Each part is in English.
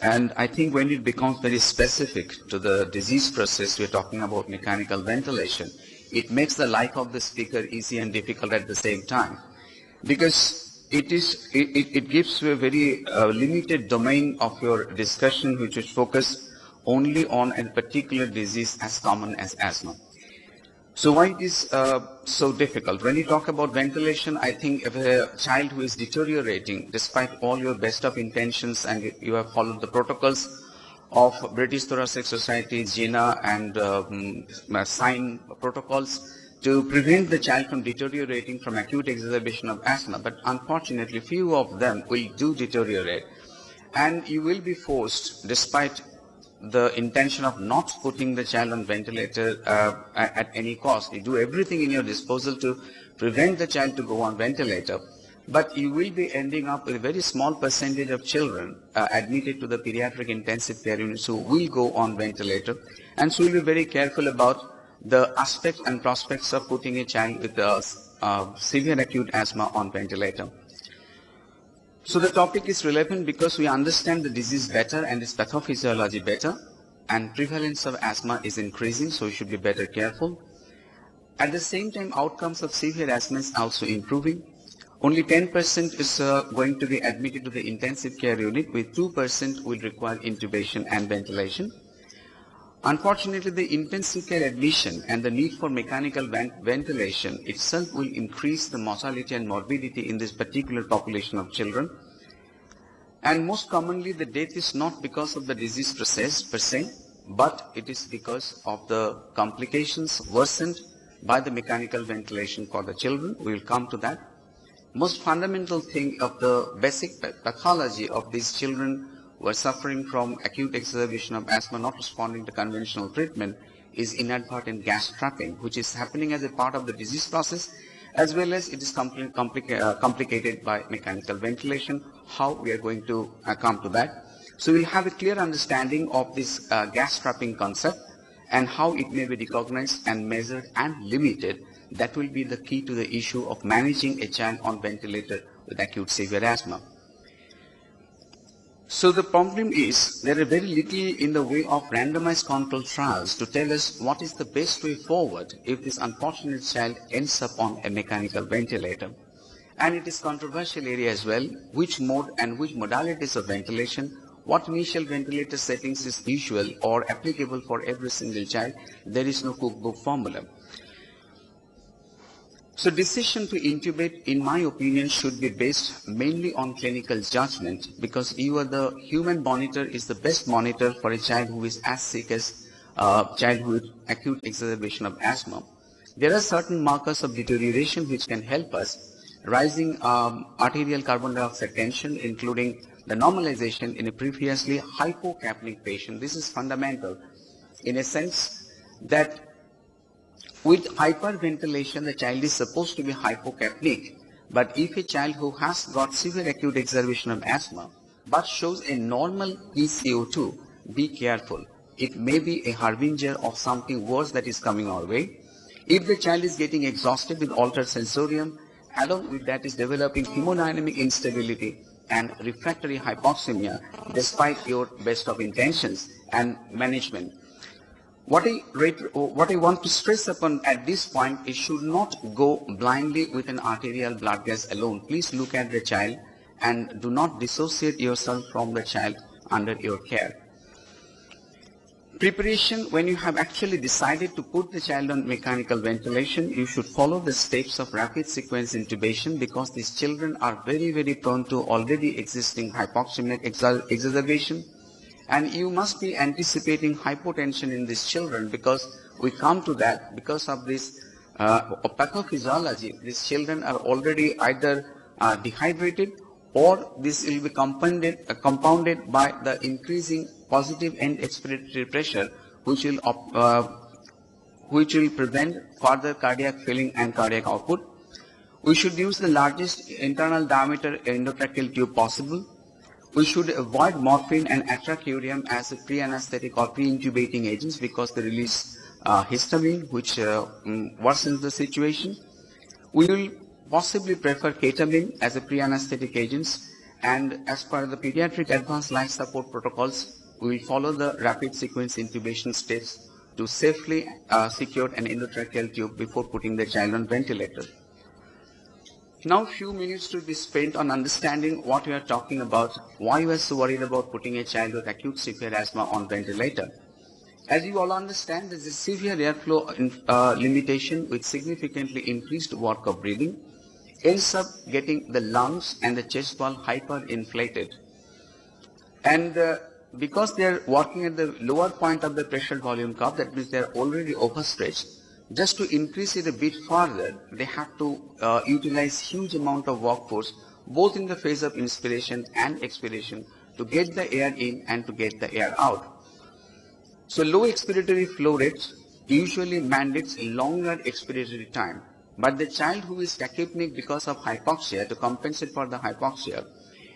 And I think when it becomes very specific to the disease process, we're talking about mechanical ventilation, it makes the life of the speaker easy and difficult at the same time. Because it gives you a very limited domain of your discussion, which is focused only on a particular disease as common as asthma. So why it is so difficult? When you talk about ventilation, I think if a child who is deteriorating, despite all your best of intentions and you have followed the protocols of British Thoracic Society, GINA and SIGN protocols to prevent the child from deteriorating from acute exacerbation of asthma, but unfortunately few of them will do deteriorate. And you will be forced, despite the intention of not putting the child on ventilator at any cost. You do everything in your disposal to prevent the child to go on ventilator, but you will be ending up with a very small percentage of children admitted to the pediatric intensive care units who will go on ventilator, and so we'll be very careful about the aspects and prospects of putting a child with severe acute asthma on ventilator. So the topic is relevant because we understand the disease better and its pathophysiology better, and prevalence of asthma is increasing, so we should be better careful. At the same time, outcomes of severe asthma is also improving. Only 10% is going to be admitted to the intensive care unit, with 2% will require intubation and ventilation. Unfortunately, the intensive care admission and the need for mechanical ventilation itself will increase the mortality and morbidity in this particular population of children. And most commonly, the death is not because of the disease process per se, but it is because of the complications worsened by the mechanical ventilation for the children. We will come to that. Most fundamental thing of the basic pathology of these children who are suffering from acute exacerbation of asthma not responding to conventional treatment is inadvertent gas trapping, which is happening as a part of the disease process, as well as it is complicated by mechanical ventilation. How we are going to come to that. So we'll have a clear understanding of this gas trapping concept and how it may be recognized and measured and limited. That will be the key to the issue of managing a child on ventilator with acute severe asthma. So the problem is there are very little in the way of randomized controlled trials to tell us what is the best way forward if this unfortunate child ends up on a mechanical ventilator. And it is controversial area as well, which mode and which modalities of ventilation, what initial ventilator settings is usual or applicable for every single child. There is no cookbook formula. So decision to intubate, in my opinion, should be based mainly on clinical judgment, because you are the human monitor is the best monitor for a child who is as sick as child with acute exacerbation of asthma. There are certain markers of deterioration which can help us. Rising arterial carbon dioxide tension, including the normalization in a previously hypocapnic patient. This is fundamental in a sense that with hyperventilation, the child is supposed to be hypocapnic. But if a child who has got severe acute exacerbation of asthma but shows a normal PCO2, be careful. It may be a harbinger of something worse that is coming our way. If the child is getting exhausted with altered sensorium, along with that is developing hemodynamic instability and refractory hypoxemia, despite your best of intentions and management. What I want to stress upon at this point is should not go blindly with an arterial blood gas alone. Please look at the child and do not dissociate yourself from the child under your care. Preparation, when you have actually decided to put the child on mechanical ventilation, you should follow the steps of rapid sequence intubation, because these children are very, very prone to already existing hypoxemic exacerbation. And you must be anticipating hypotension in these children, because we come to that because of this pathophysiology. These children are already either dehydrated, or this will be compounded by the increasing positive end expiratory pressure, which will prevent further cardiac filling and cardiac output. We should use the largest internal diameter endotracheal tube possible. We should avoid morphine and atracurium as a pre-anesthetic or pre-intubating agents, because they release histamine, which worsens the situation. We will possibly prefer ketamine as a pre-anesthetic agents, And as per the pediatric advanced life support protocols, we will follow the rapid sequence intubation steps to safely secure an endotracheal tube before putting the child on ventilator. Now few minutes to be spent on understanding what we are talking about, why we are so worried about putting a child with acute severe asthma on ventilator. As you all understand, there is a severe airflow limitation with significantly increased work of breathing, ends up getting the lungs and the chest wall hyperinflated. And because they are working at the lower point of the pressure volume curve, that means they are already overstretched. Just to increase it a bit further, they have to utilize huge amount of workforce, both in the phase of inspiration and expiration, to get the air in and to get the air out. So low expiratory flow rates usually mandates longer expiratory time. But the child who is tachypneic because of hypoxia, to compensate for the hypoxia,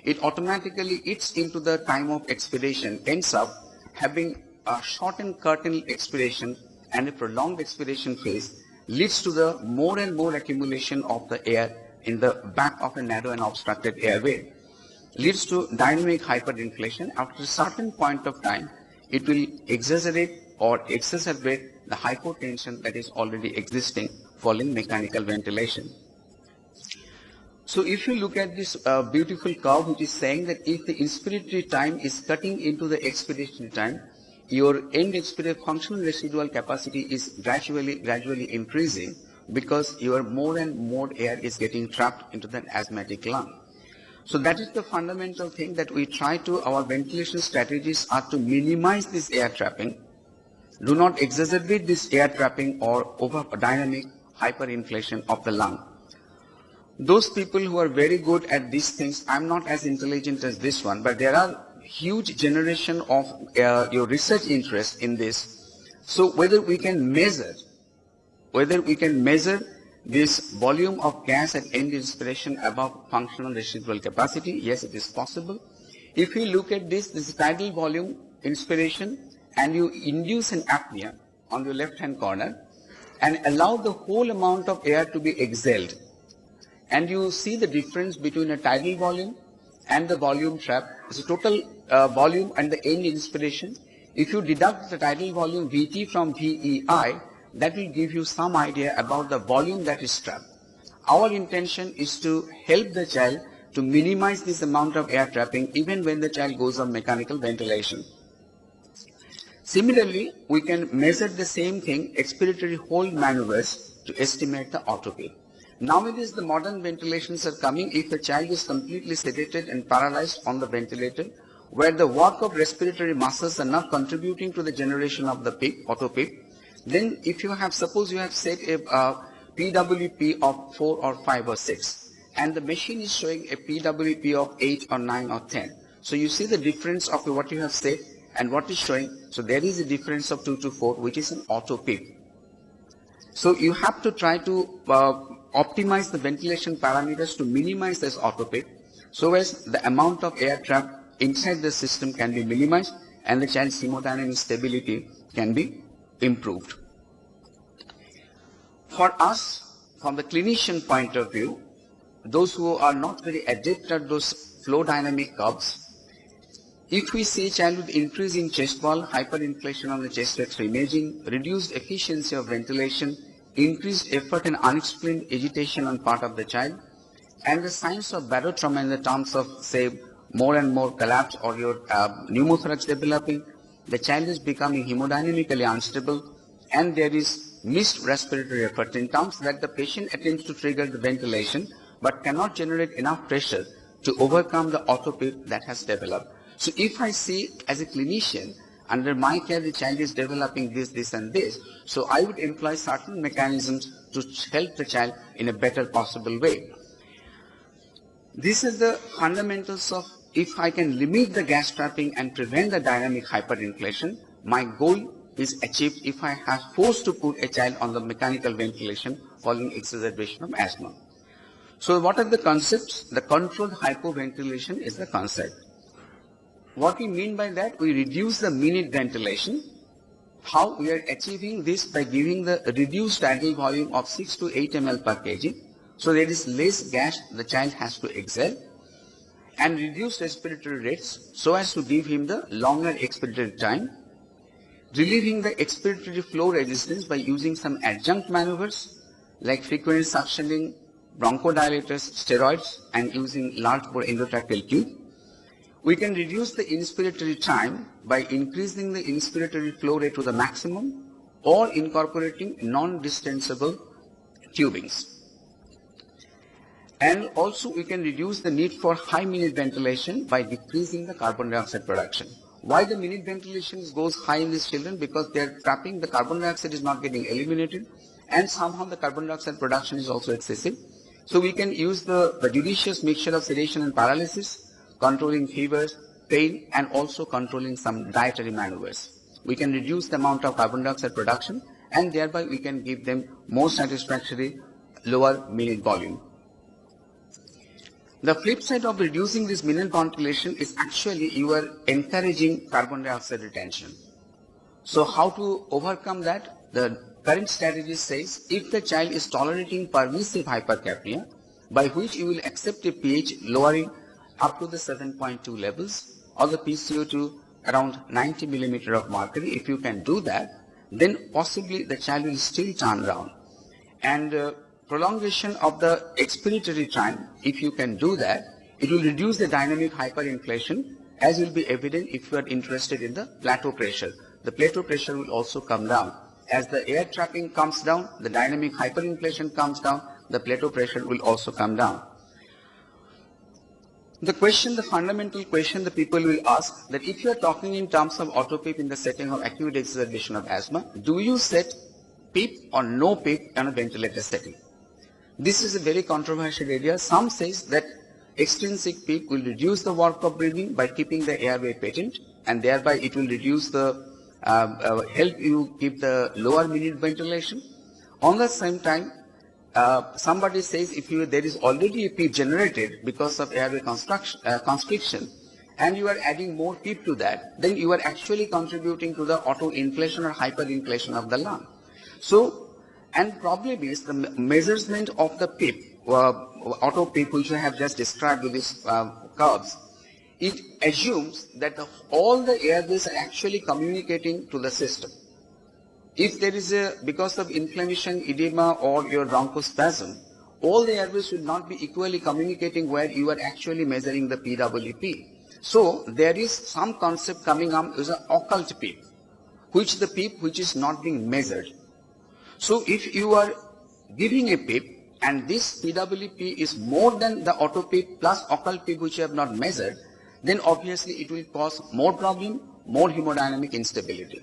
it automatically eats into the time of expiration, ends up having a shortened curtain expiration and a prolonged expiration phase, leads to the more and more accumulation of the air in the back of a narrow and obstructed airway, leads to dynamic hyperinflation. After a certain point of time, it will exaggerate or exacerbate the hypotension that is already existing following mechanical ventilation. So if you look at this beautiful curve, which is saying that if the inspiratory time is cutting into the expiratory time, your end expiratory functional residual capacity is gradually increasing, because your more and more air is getting trapped into the asthmatic lung. So that is the fundamental thing that we try to, our ventilation strategies are to minimize this air trapping, do not exacerbate this air trapping or over dynamic hyperinflation of the lung. Those people who are very good at these things, I'm not as intelligent as this one, but there are huge generation of your research interest in this. So whether we can measure this volume of gas at end inspiration above functional residual capacity, yes, it is possible. If you look at this is tidal volume inspiration, and you induce an apnea on the left hand corner and allow the whole amount of air to be exhaled, and you see the difference between a tidal volume and the volume trap. So total volume and the end inspiration, if you deduct the tidal volume Vt from VEI, that will give you some idea about the volume that is trapped. Our intention is to help the child to minimize this amount of air trapping even when the child goes on mechanical ventilation. Similarly, we can measure the same thing, expiratory hold maneuvers, to estimate the autopay. Nowadays, the modern ventilations are coming if the child is completely sedated and paralyzed on the ventilator, where the work of respiratory muscles are not contributing to the generation of the PIP, autopay. Then if you have, suppose you have set a PWP of 4 or 5 or 6, and the machine is showing a PWP of 8 or 9 or 10. So you see the difference of what you have set and what is showing. So there is a difference of 2 to 4, which is an auto PIP. So you have to try to optimize the ventilation parameters to minimize this auto PIP, so as the amount of air trapped inside the system can be minimized and the child's hemodynamic stability can be improved. For us, from the clinician point of view, those who are not very adept at those flow dynamic curves, if we see a child with increase in chest wall, hyperinflation on the chest X-ray imaging, reduced efficiency of ventilation, increased effort and unexplained agitation on part of the child, and the signs of barotrauma in the terms of, say, more and more collapse or your pneumothorax developing, the child is becoming hemodynamically unstable, and there is missed respiratory effort in terms that the patient attempts to trigger the ventilation but cannot generate enough pressure to overcome the auto PIP that has developed. So if I see as a clinician, under my care the child is developing this and this, so I would employ certain mechanisms to help the child in a better possible way. This is the fundamentals of, if I can limit the gas trapping and prevent the dynamic hyperinflation, my goal is achieved if I have forced to put a child on the mechanical ventilation following exacerbation of asthma. So what are the concepts? The controlled hypoventilation is the concept. What we mean by that, we reduce the minute ventilation. How we are achieving this? By giving the reduced tidal volume of 6 to 8 ml per kg. So there is less gas the child has to exhale. and reduce respiratory rates so as to give him the longer expiratory time, relieving the expiratory flow resistance by using some adjunct maneuvers like frequent suctioning, bronchodilators, steroids, and using large bore endotracheal tube. We can reduce the inspiratory time by increasing the inspiratory flow rate to the maximum or incorporating non-distensible tubings. And also we can reduce the need for high minute ventilation by decreasing the carbon dioxide production. Why the minute ventilation goes high in these children? Because they are trapping, the carbon dioxide is not getting eliminated, and somehow the carbon dioxide production is also excessive. So we can use the judicious mixture of sedation and paralysis, controlling fevers, pain, and also controlling some dietary maneuvers. We can reduce the amount of carbon dioxide production, and thereby we can give them more satisfactory lower minute volume. The flip side of reducing this minute ventilation is actually you are encouraging carbon dioxide retention. So how to overcome that? The current strategy says if the child is tolerating permissive hypercapnia, by which you will accept a pH lowering up to the 7.2 levels or the PCO2 around 90 millimeter of mercury, if you can do that, then possibly the child will still turn around. And prolongation of the expiratory time, if you can do that, it will reduce the dynamic hyperinflation, as will be evident if you are interested in the plateau pressure. The plateau pressure will also come down. As the air trapping comes down, the dynamic hyperinflation comes down, the plateau pressure will also come down. The question, the fundamental question the people will ask, that if you are talking in terms of auto-PEEP in the setting of acute exacerbation of asthma, do you set PEEP or no PEEP in a ventilator setting? This is a very controversial area. Some says that extrinsic PEEP will reduce the work of breathing by keeping the airway patent, and thereby it will reduce the help you keep the lower minute ventilation. On the same time, somebody says if there is already a PEEP generated because of airway constriction, and you are adding more PEEP to that, then you are actually contributing to the auto-inflation or hyperinflation of the lung. So, and problem is the measurement of the PEEP, auto PEEP, which I have just described with these curves, it assumes that all the airways are actually communicating to the system. If there is because of inflammation, edema, or your bronchospasm, all the airways will not be equally communicating where you are actually measuring the PWP. So there is some concept coming up as an occult PEEP, which is not being measured. So if you are giving a PEEP and this PWP is more than the auto PEEP plus occult PEEP which you have not measured, then obviously it will cause more problem, more hemodynamic instability.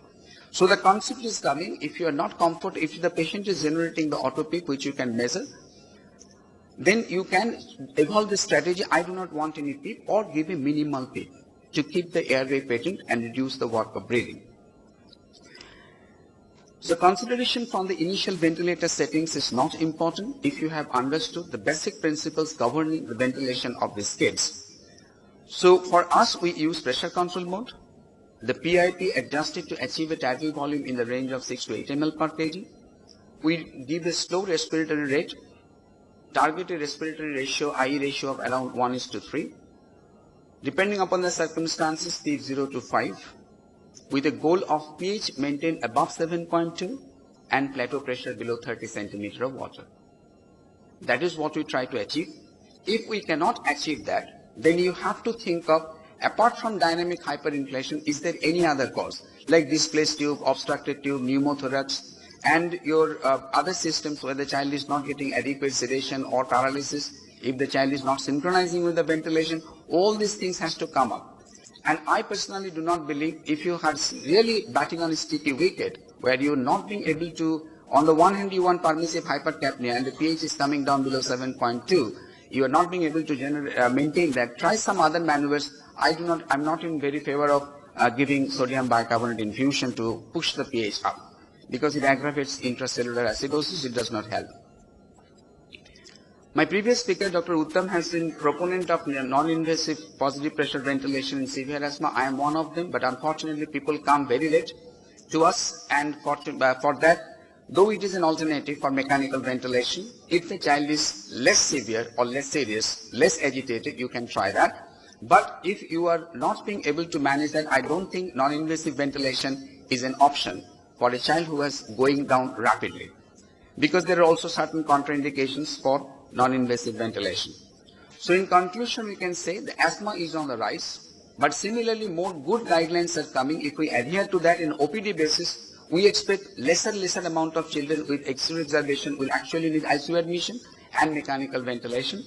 So the concept is coming, if you are not comfortable, if the patient is generating the auto PEEP which you can measure, then you can evolve the strategy, I do not want any PEEP, or give a minimal PEEP to keep the airway patent and reduce the work of breathing. So consideration from the initial ventilator settings is not important if you have understood the basic principles governing the ventilation of these kids. So for us, we use pressure control mode. The PIP adjusted to achieve a tidal volume in the range of 6 to 8 ml per kg. We give a slow respiratory rate, targeted respiratory ratio, IE ratio of around 1:3. Depending upon the circumstances, P 0 to 5. With a goal of pH maintained above 7.2 and plateau pressure below 30 centimeter of water. That is what we try to achieve. If we cannot achieve that, then you have to think of, apart from dynamic hyperinflation, is there any other cause? Like displaced tube, obstructed tube, pneumothorax, and your other systems where the child is not getting adequate sedation or paralysis, if the child is not synchronizing with the ventilation, all these things has to come up. And I personally do not believe if you are really batting on a sticky wicket, where you are not being able to, on the one hand you want permissive hypercapnia and the pH is coming down below 7.2, you are not being able to maintain that, try some other maneuvers. I'm not in very favor of giving sodium bicarbonate infusion to push the pH up, because it aggravates intracellular acidosis, it does not help. My previous speaker, Dr. Uttam, has been proponent of non-invasive positive pressure ventilation in severe asthma. I am one of them, but unfortunately people come very late to us, and for that, though it is an alternative for mechanical ventilation, if the child is less severe or less serious, less agitated, you can try that. But if you are not being able to manage that, I don't think non-invasive ventilation is an option for a child who is going down rapidly, because there are also certain contraindications for non-invasive ventilation. So in conclusion, we can say the asthma is on the rise, but similarly more good guidelines are coming. If we adhere to that in OPD basis, we expect lesser amount of children with extreme exacerbation will actually need ICU admission and mechanical ventilation.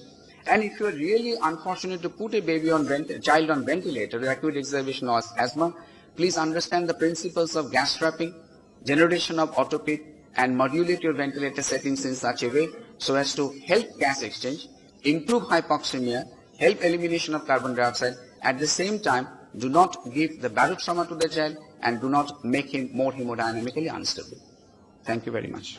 And if you are really unfortunate to put a child on ventilator with acute exacerbation of asthma, please understand the principles of gas trapping, generation of autopit, and modulate your ventilator settings in such a way so as to help gas exchange, improve hypoxemia, help elimination of carbon dioxide. At the same time, do not give the barotrauma to the child and do not make him more hemodynamically unstable. Thank you very much.